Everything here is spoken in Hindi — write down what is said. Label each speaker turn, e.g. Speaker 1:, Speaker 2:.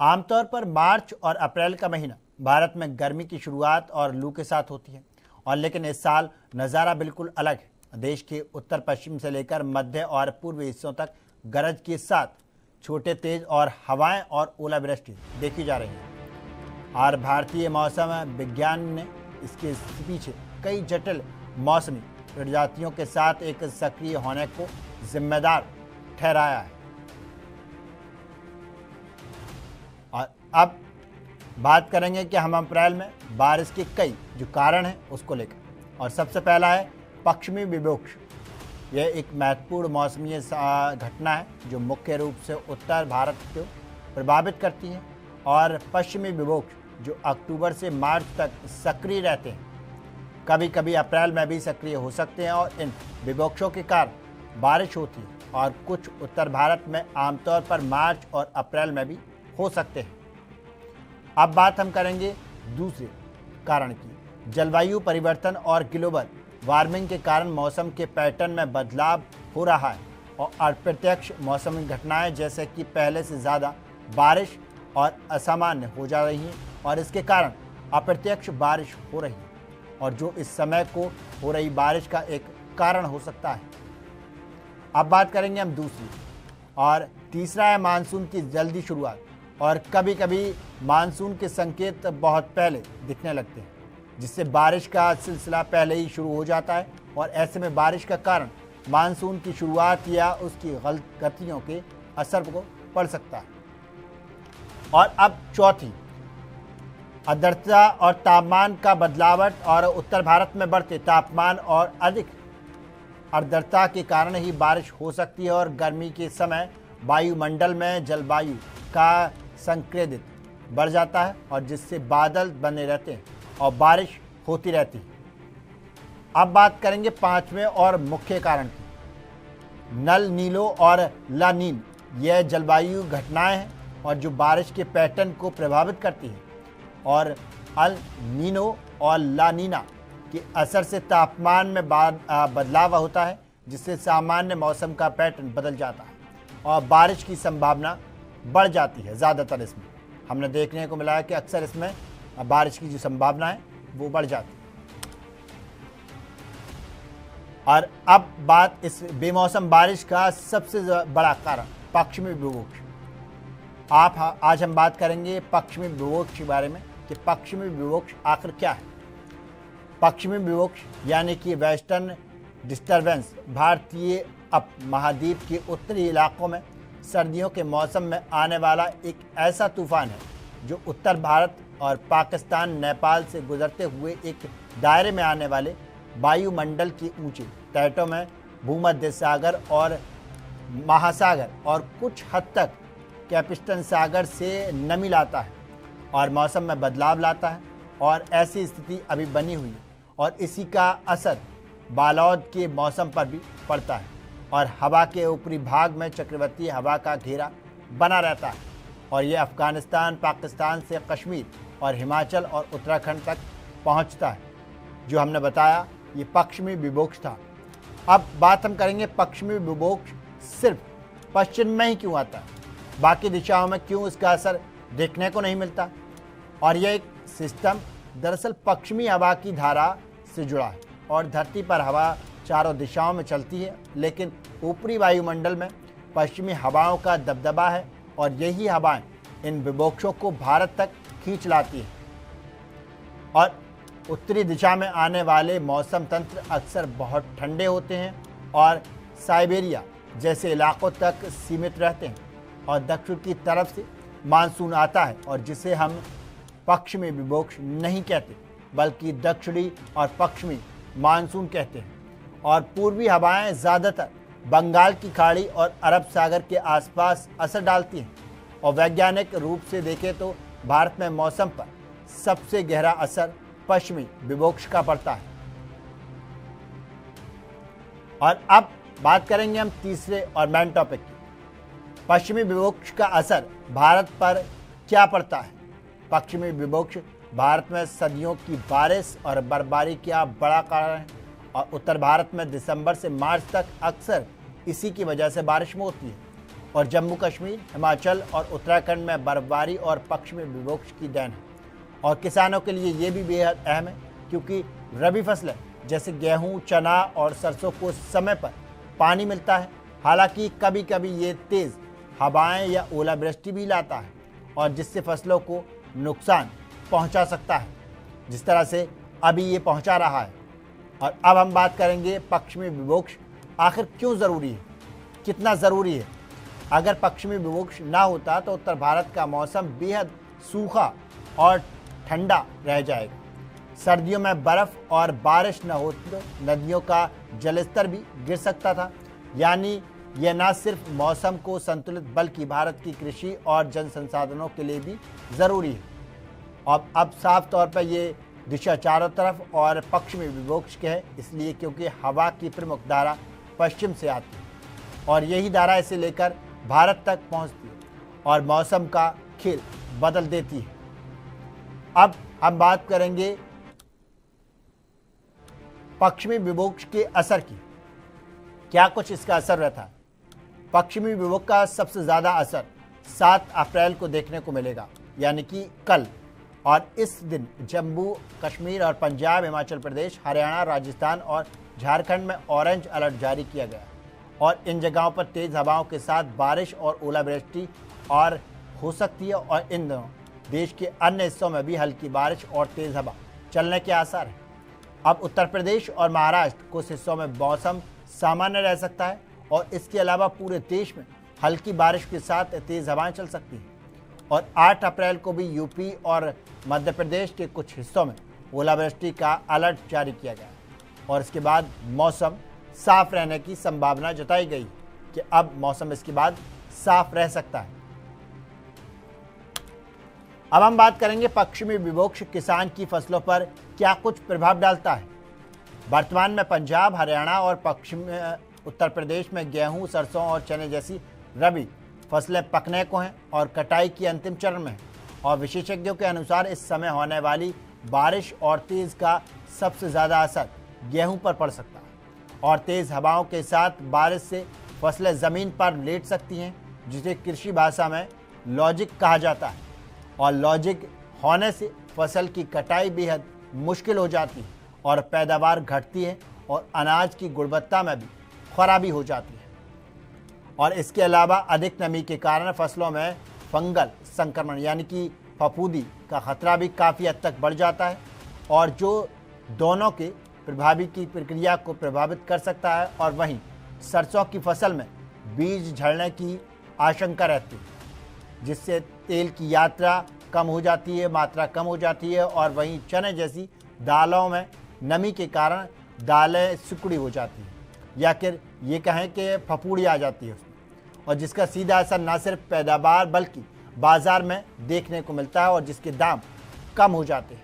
Speaker 1: आमतौर पर मार्च और अप्रैल का महीना भारत में गर्मी की शुरुआत और लू के साथ होती है और लेकिन इस साल नज़ारा बिल्कुल अलग है। देश के उत्तर पश्चिम से लेकर मध्य और पूर्वी हिस्सों तक गरज के साथ छोटे तेज और हवाएं और ओलावृष्टि देखी जा रही है और भारतीय मौसम विज्ञान ने इसके पीछे कई जटिल मौसमी प्रजातियों के साथ एक सक्रिय होने को जिम्मेदार ठहराया है। और अब बात करेंगे कि हम अप्रैल में बारिश के कई जो कारण हैं उसको लेकर। और सबसे पहला है पश्चिमी विक्षोभ। यह एक महत्वपूर्ण मौसमी घटना है जो मुख्य रूप से उत्तर भारत को प्रभावित करती है और पश्चिमी विक्षोभ जो अक्टूबर से मार्च तक सक्रिय रहते हैं, कभी कभी अप्रैल में भी सक्रिय हो सकते हैं और इन विक्षोभों के कारण बारिश होती है और कुछ उत्तर भारत में आमतौर पर मार्च और अप्रैल में भी हो सकते हैं। अब बात हम करेंगे दूसरे कारण की। जलवायु परिवर्तन और ग्लोबल वार्मिंग के कारण मौसम के पैटर्न में बदलाव हो रहा है और अप्रत्यक्ष मौसमी घटनाएं जैसे कि पहले से ज़्यादा बारिश और असामान्य हो जा रही हैं और इसके कारण अप्रत्यक्ष बारिश हो रही है और जो इस समय को हो रही बारिश का एक कारण हो सकता है। अब बात करेंगे हम दूसरी और तीसरा है मानसून की जल्दी शुरुआत। और कभी कभी मानसून के संकेत बहुत पहले दिखने लगते हैं जिससे बारिश का सिलसिला पहले ही शुरू हो जाता है और ऐसे में बारिश का कारण मानसून की शुरुआत या उसकी गतियों के असर को पड़ सकता है। और अब चौथी आर्द्रता और तापमान का बदलावट और उत्तर भारत में बढ़ते तापमान और अधिक आर्द्रता के कारण ही बारिश हो सकती है और गर्मी के समय वायुमंडल में जलवायु का संक्रेदित बढ़ जाता है और जिससे बादल बने रहते हैं और बारिश होती रहती है। अब बात करेंगे पांचवें और मुख्य कारण की। नल नीलो और ला नीन यह जलवायु घटनाएं हैं और जो बारिश के पैटर्न को प्रभावित करती है और अल नीनो और ला नीना के असर से तापमान में बदलाव होता है जिससे सामान्य मौसम का पैटर्न बदल जाता है और बारिश की संभावना बढ़ जाती है। ज़्यादातर इसमें हमने देखने को मिला है कि अक्सर इसमें बारिश की जो संभावना है वो बढ़ जाती है। और अब बात इस बेमौसम बारिश का सबसे बड़ा कारण पश्चिमी विक्षोभ। आज हम बात करेंगे पश्चिमी विक्षोभ के बारे में कि पश्चिमी विक्षोभ आखिर क्या है। पश्चिमी विक्षोभ यानी कि वेस्टर्न डिस्टर्बेंस भारतीय उप महाद्वीप के उत्तरी इलाकों में सर्दियों के मौसम में आने वाला एक ऐसा तूफान है जो उत्तर भारत और पाकिस्तान नेपाल से गुजरते हुए एक दायरे में आने वाले वायुमंडल की ऊंचे तटों में भूमध्य सागर और महासागर और कुछ हद तक कैस्पियन सागर से नमी लाता है और मौसम में बदलाव लाता है और ऐसी स्थिति अभी बनी हुई है और इसी का असर बालौद के मौसम पर भी पड़ता है और हवा के ऊपरी भाग में चक्रवाती हवा का घेरा बना रहता है और यह अफगानिस्तान, पाकिस्तान से कश्मीर और हिमाचल और उत्तराखंड तक पहुंचता है। जो हमने बताया ये पश्चिमी विक्षोभ था। अब बात हम करेंगे पश्चिमी विक्षोभ सिर्फ पश्चिम में ही क्यों आता है, बाकी दिशाओं में क्यों इसका असर देखने को नहीं मिलता। और यह एक सिस्टम दरअसल पश्चिमी हवा की धारा से जुड़ा है और धरती पर हवा चारों दिशाओं में चलती है लेकिन ऊपरी वायुमंडल में पश्चिमी हवाओं का दबदबा है और यही हवाएं इन विक्षोभों को भारत तक खींच लाती है। और उत्तरी दिशा में आने वाले मौसम तंत्र अक्सर बहुत ठंडे होते हैं और साइबेरिया जैसे इलाकों तक सीमित रहते हैं और दक्षिण की तरफ से मानसून आता है और जिसे हम पश्चिमी विक्षोभ नहीं कहते बल्कि दक्षिणी और पश्चिमी मानसून कहते हैं। और पूर्वी हवाएं ज़्यादातर बंगाल की खाड़ी और अरब सागर के आसपास असर डालती हैं और वैज्ञानिक रूप से देखें तो भारत में मौसम पर सबसे गहरा असर पश्चिमी विक्षोभ का पड़ता है। और अब बात करेंगे हम तीसरे और मेन टॉपिक की। पश्चिमी विक्षोभ का असर भारत पर क्या पड़ता है। पश्चिमी विक्षोभ भारत में सदियों की बारिश और बर्फबारी का बड़ा कारण है और उत्तर भारत में दिसंबर से मार्च तक अक्सर इसी की वजह से बारिश में होती है और जम्मू कश्मीर, हिमाचल और उत्तराखंड में बर्फबारी और पश्चिमी विक्षोभ की देन है। और किसानों के लिए ये भी बेहद अहम है क्योंकि रबी फसलें जैसे गेहूं, चना और सरसों को समय पर पानी मिलता है। हालांकि कभी कभी ये तेज़ हवाएं या ओलावृष्टि भी लाता है और जिससे फसलों को नुकसान पहुंचा सकता है, जिस तरह से अभी ये पहुंचा रहा है। और अब हम बात करेंगे पश्चिमी विक्षोभ आखिर क्यों ज़रूरी है, कितना ज़रूरी है। अगर पश्चिमी विक्षोभ ना होता तो उत्तर भारत का मौसम बेहद सूखा और ठंडा रह जाएगा। सर्दियों में बर्फ़ और बारिश न हो तो नदियों का जलस्तर भी गिर सकता था। यानी यह न सिर्फ मौसम को संतुलित बल्कि भारत की कृषि और जन संसाधनों के लिए भी ज़रूरी है। और अब साफ तौर पर ये दिशा चारों तरफ और पश्चिमी विक्षोभ के है, इसलिए क्योंकि हवा की प्रमुख धारा पश्चिम से आती है और यही धारा इसे लेकर भारत तक पहुंचती है और मौसम का खेल बदल देती है। अब हम बात करेंगे पश्चिमी विक्षोभ के असर की, क्या कुछ इसका असर रहता है। पश्चिमी विक्षोभ का सबसे ज़्यादा असर 7 अप्रैल को देखने को मिलेगा, यानी कि कल। और इस दिन जम्मू कश्मीर और पंजाब, हिमाचल प्रदेश, हरियाणा, राजस्थान और झारखंड में ऑरेंज अलर्ट जारी किया गया और इन जगहों पर तेज़ हवाओं के साथ बारिश और ओलावृष्टि और हो सकती है। और इन दिनों देश के अन्य हिस्सों में भी हल्की बारिश और तेज़ हवा चलने के आसार हैं। अब उत्तर प्रदेश और महाराष्ट्र कुछ हिस्सों में मौसम सामान्य रह सकता है और इसके अलावा पूरे देश में हल्की बारिश के साथ तेज़ हवाएं चल सकती हैं। और 8 अप्रैल को भी यूपी और मध्य प्रदेश के कुछ हिस्सों में ओलावृष्टि का अलर्ट जारी किया गया और इसके बाद मौसम साफ रहने की संभावना जताई गई कि अब मौसम इसके बाद साफ रह सकता है। अब हम बात करेंगे पश्चिमी विक्षोभ किसान की फसलों पर क्या कुछ प्रभाव डालता है। वर्तमान में पंजाब, हरियाणा और पश्चिम उत्तर प्रदेश में गेहूं, सरसों और चने जैसी रबी फसलें पकने को हैं और कटाई की अंतिम चरण में हैं। और विशेषज्ञों के अनुसार इस समय होने वाली बारिश और तेज़ का सबसे ज़्यादा असर गेहूं पर पड़ सकता है और तेज़ हवाओं के साथ बारिश से फसलें ज़मीन पर लेट सकती हैं, जिसे कृषि भाषा में लॉजिक कहा जाता है। और लॉजिक होने से फसल की कटाई बेहद मुश्किल हो जाती है और पैदावार घटती है और अनाज की गुणवत्ता में भी खराबी हो जाती है। और इसके अलावा अधिक नमी के कारण फसलों में फंगल संक्रमण यानी कि फफूंदी का खतरा भी काफ़ी हद तक बढ़ जाता है और जो दोनों के प्रभावी की प्रक्रिया को प्रभावित कर सकता है। और वहीं सरसों की फसल में बीज झड़ने की आशंका रहती है, जिससे तेल की यात्रा कम हो जाती है, मात्रा कम हो जाती है। और वहीं चने जैसी दालों में नमी के कारण दालें सिकुड़ी हो जाती हैं या फिर ये कहें कि फफूंदी आ जाती है उसमें, और जिसका सीधा असर न सिर्फ पैदावार बल्कि बाज़ार में देखने को मिलता है और जिसके दाम कम हो जाते हैं।